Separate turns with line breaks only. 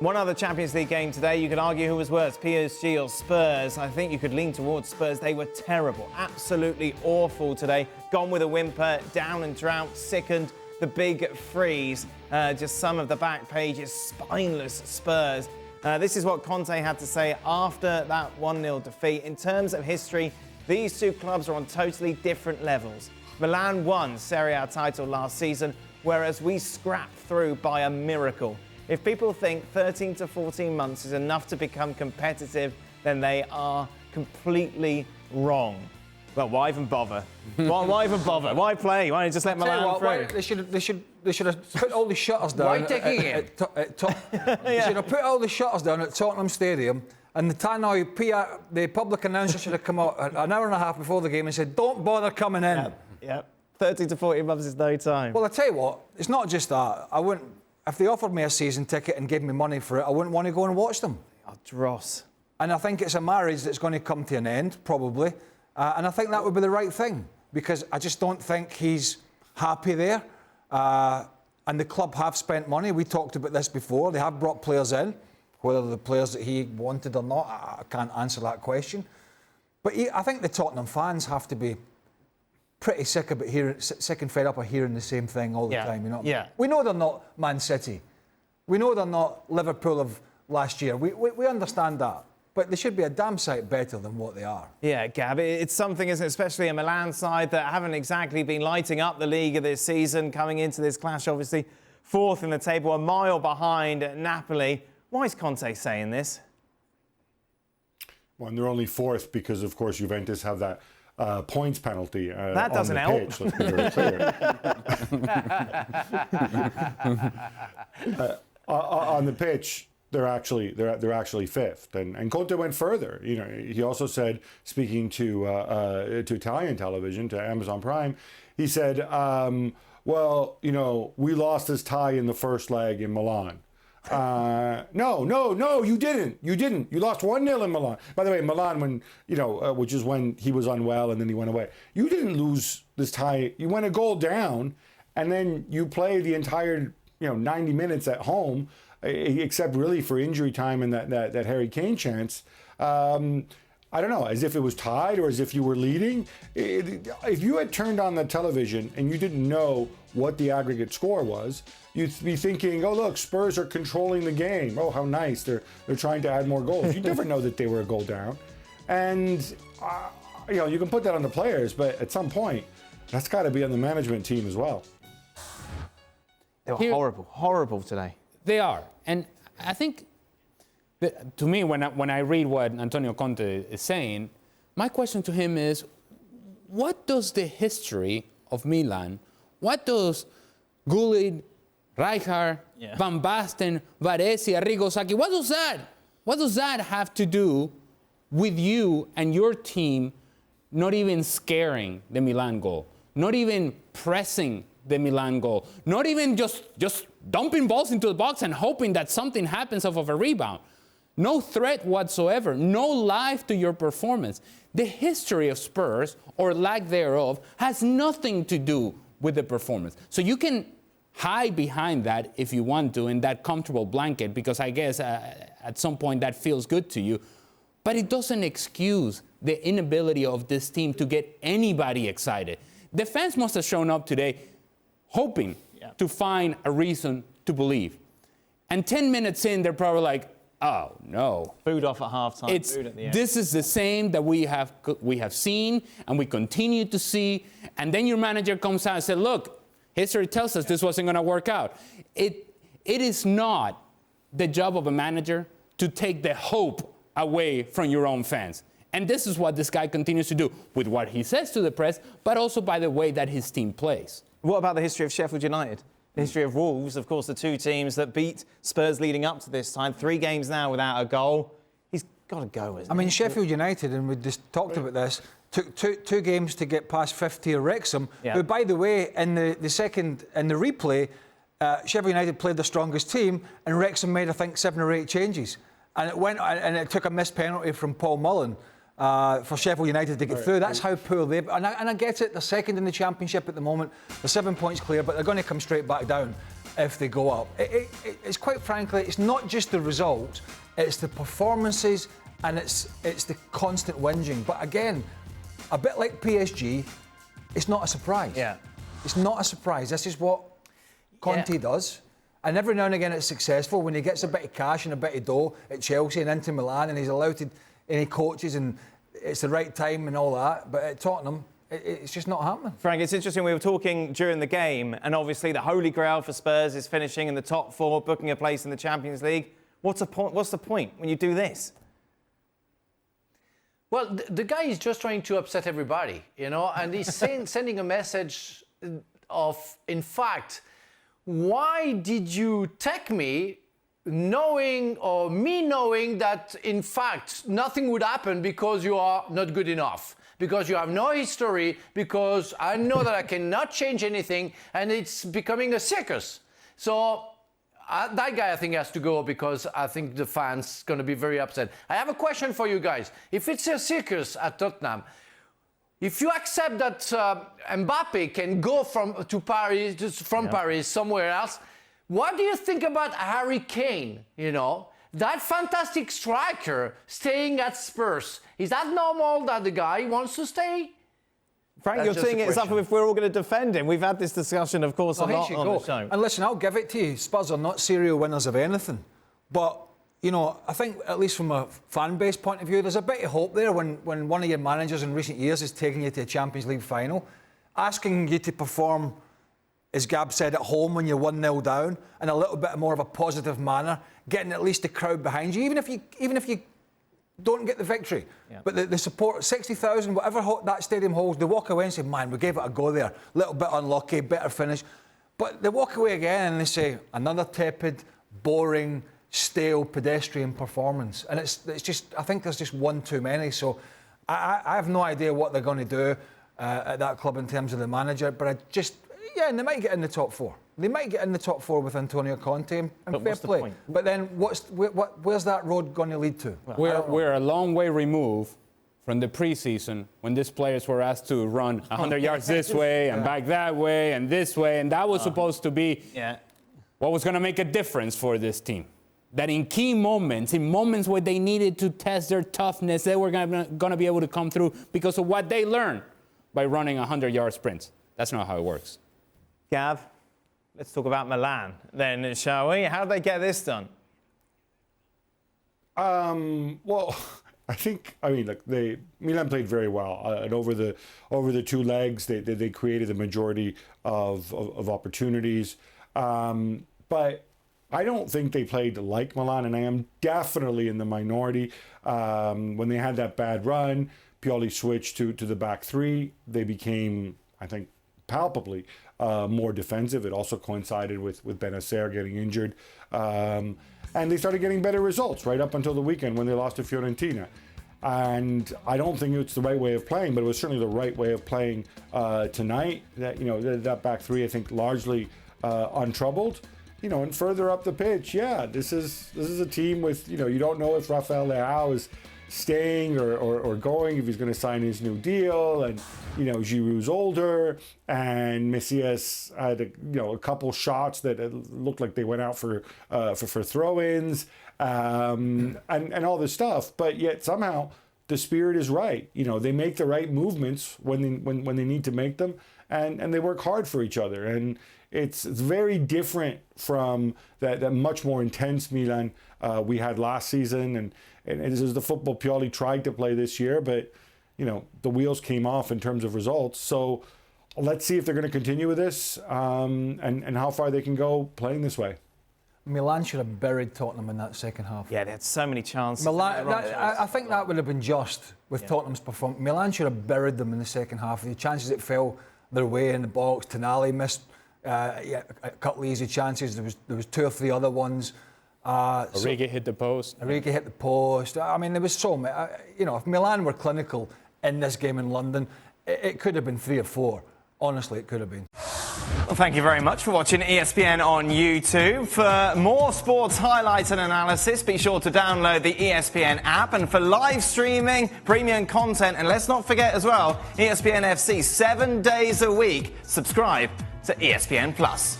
One other Champions League game today, you could argue who was worse, PSG or Spurs. I think you could lean towards Spurs. They were terrible, absolutely awful today. Gone with a whimper, down and drought, sickened. The big freeze, just some of the back pages, spineless Spurs. This is what Conte had to say after that 1-0 defeat. In terms of history, these two clubs are on totally different levels. Milan won Serie A title last season, whereas we scrapped through by a miracle. If people think 13 to 14 months is enough to become competitive, then they are completely wrong. Well, why even bother? why even bother? Why play? Why don't you just let Milan through?
They should have put all the shutters down.
Why taking it?
They should have put all the shutters down at Tottenham Stadium, and the public announcer should have come out an hour and a half before the game and said, "Don't bother coming in."
Yep. 13 to 14 months is no time.
Well, I tell you what, it's not just that. I wouldn't. If they offered me a season ticket and gave me money for it, I wouldn't want to go and watch them.
Oh, dross.
And I think it's a marriage that's going to come to an end, probably. And I think that would be the right thing, because I just don't think he's happy there. And the club have spent money. We talked about this before. They have brought players in. Whether the players that he wanted or not, I can't answer that question. But I think the Tottenham fans have to be pretty sick and fed up of hearing the same thing all the time. You know?
Yeah.
We know they're not Man City. We know they're not Liverpool of last year. We understand that. But they should be a damn sight better than what they are.
Yeah, Gab, it's something, isn't it? Especially a Milan side that haven't exactly been lighting up the league this season, coming into this clash, obviously, fourth in the table, a mile behind Napoli. Why is Conte saying this?
Well, they're only fourth because, of course, Juventus have that points penalty
that doesn't
on the
help.
pitch. Let's be very clear. On the pitch, they're actually fifth, and Conte went further. You know, he also said, speaking to Italian television, to Amazon Prime, he said, "Well, you know, we lost this tie in the first leg in Milan." No, you didn't. You lost 1-0 in Milan. By the way, Milan, which is when he was unwell and then he went away. You didn't lose this tie. You went a goal down, and then you play the entire 90 minutes at home, except really for injury time and that Harry Kane chance. I don't know, as if it was tied or as if you were leading. If you had turned on the television and you didn't know what the aggregate score was, you'd be thinking, oh, look, Spurs are controlling the game. Oh, how nice. They're trying to add more goals. You never know that they were a goal down. And, you can put that on the players, but at some point, that's got to be on the management team as well.
They were horrible today.
They are. And I think, to me, when I read what Antonio Conte is saying, my question to him is, what does the history of Milan, what does Gullit, Rijkaard, Van Basten, Varese, Arrigo Sacchi, what does that have to do with you and your team not even scaring the Milan goal, not even pressing the Milan goal, not even just dumping balls into the box and hoping that something happens off of a rebound? No threat whatsoever, no life to your performance. The history of Spurs, or lack thereof, has nothing to do with the performance. So you can hide behind that if you want to, in that comfortable blanket, because I guess at some point that feels good to you. But it doesn't excuse the inability of this team to get anybody excited. The fans must have shown up today hoping to find a reason to believe. And 10 minutes in, they're probably like, oh, no.
Booed off at halftime. Booed at the end.
This is the same that we have seen and we continue to see. And then your manager comes out and says, look, history tells us this wasn't going to work out. It is not the job of a manager to take the hope away from your own fans. And this is what this guy continues to do with what he says to the press, but also by the way that his team plays.
What about the history of Sheffield United? The history of Wolves, of course, the two teams that beat Spurs leading up to this time. 3 games now without a goal. He's got to go, isn't he?
I mean, Sheffield United, and we just talked about this, took two games to get past 50 of Wrexham. Yeah. Who, by the way, in the replay, Sheffield United played the strongest team, and Wrexham made, I think, 7 or 8 changes. And it took a missed penalty from Paul Mullen for Sheffield United to get through. That's how poor they've... And I get it, they're second in the Championship at the moment. They're 7 points clear, but they're going to come straight back down. if they go up. It's quite frankly, it's not just the results, it's the performances and it's the constant whinging. But again, a bit like PSG, it's not a surprise.
Yeah.
It's not a surprise. This is what Conte does. And every now and again it's successful when he gets a bit of cash and a bit of dough at Chelsea and into Milan and he's allowed to, and he coaches and it's the right time and all that. But at Tottenham, it's just not happening.
Frank, it's interesting. We were talking during the game, and obviously the holy grail for Spurs is finishing in the top 4, booking a place in the Champions League. What's the point when you do this?
Well, the guy is just trying to upset everybody, and he's sending a message of, in fact, why did you take me knowing that, in fact, nothing would happen because you are not good enough? Because you have no history, because I know that I cannot change anything, and it's becoming a circus. So that guy, I think, has to go because I think the fans going to be very upset. I have a question for you guys. If it's a circus at Tottenham, if you accept that Mbappe can go from Paris somewhere else, what do you think about Harry Kane? That fantastic striker staying at Spurs. Is that normal that the guy wants to stay?
Frank, you're seeing it as if we're all going to defend him. We've had this discussion, of course, a lot on the show.
And listen, I'll give it to you. Spurs are not serial winners of anything. But, I think, at least from a fan base point of view, there's a bit of hope there when one of your managers in recent years is taking you to a Champions League final, asking you to perform, as Gab said, at home when you're 1-0 down, in a little bit more of a positive manner, getting at least the crowd behind you, even if you don't get the victory. Yeah. But the support, 60,000, whatever that stadium holds, they walk away and say, man, we gave it a go there. A little bit unlucky, better finish. But they walk away again and they say, another tepid, boring, stale, pedestrian performance. And it's just, I think there's just one too many. So I have no idea what they're going to do at that club in terms of the manager. But and they might get in the top 4. They might get in the top 4 with Antonio Conte and fair play. Point? But then where's that road going to lead to?
Well, we're a long way removed from the preseason when these players were asked to run 100 yards this way and back that way and this way. And that was supposed to be what was going to make a difference for this team. That in key moments, in moments where they needed to test their toughness, they were going to be able to come through because of what they learned by running 100-yard sprints. That's not how it works.
Gav, let's talk about Milan then, shall we? How did they get this done?
Well, Milan played very well, and over the 2 legs, they created the majority of opportunities. But I don't think they played like Milan, and I am definitely in the minority. When they had that bad run, Pioli switched to the back 3. They became, I think, palpably more defensive. It also coincided with Benacer getting injured. And they started getting better results right up until the weekend when they lost to Fiorentina. And I don't think it's the right way of playing, but it was certainly the right way of playing tonight. That back 3, I think, largely untroubled. And further up the pitch, this is a team with, you don't know if Rafael Leao is staying or going, if he's going to sign his new deal, and Giroud's older, and Messias had a couple shots that looked like they went out for throw-ins, and all this stuff, but yet somehow the spirit is right. They make the right movements when they need to make them, and they work hard for each other, and it's very different from that much more intense Milan we had last season, and this is the football Pioli tried to play this year, but the wheels came off in terms of results. So let's see if they're going to continue with this, and how far they can go playing this way.
Milan should have buried Tottenham in that second half.
Yeah, they had so many chances.
I think that would have been just with Tottenham's performance. Milan should have buried them in the second half. The chances that fell their way in the box, Tonali missed a couple of easy chances. There was 2 or 3 other ones.
Origi hit the post.
Hit the post. I mean, there was so many. If Milan were clinical in this game in London, it could have been 3 or 4. Honestly, it could have been.
Well, thank you very much for watching ESPN on YouTube. For more sports highlights and analysis, be sure to download the ESPN app. And for live streaming, premium content, and let's not forget as well, ESPN FC 7 days a week. Subscribe to ESPN Plus.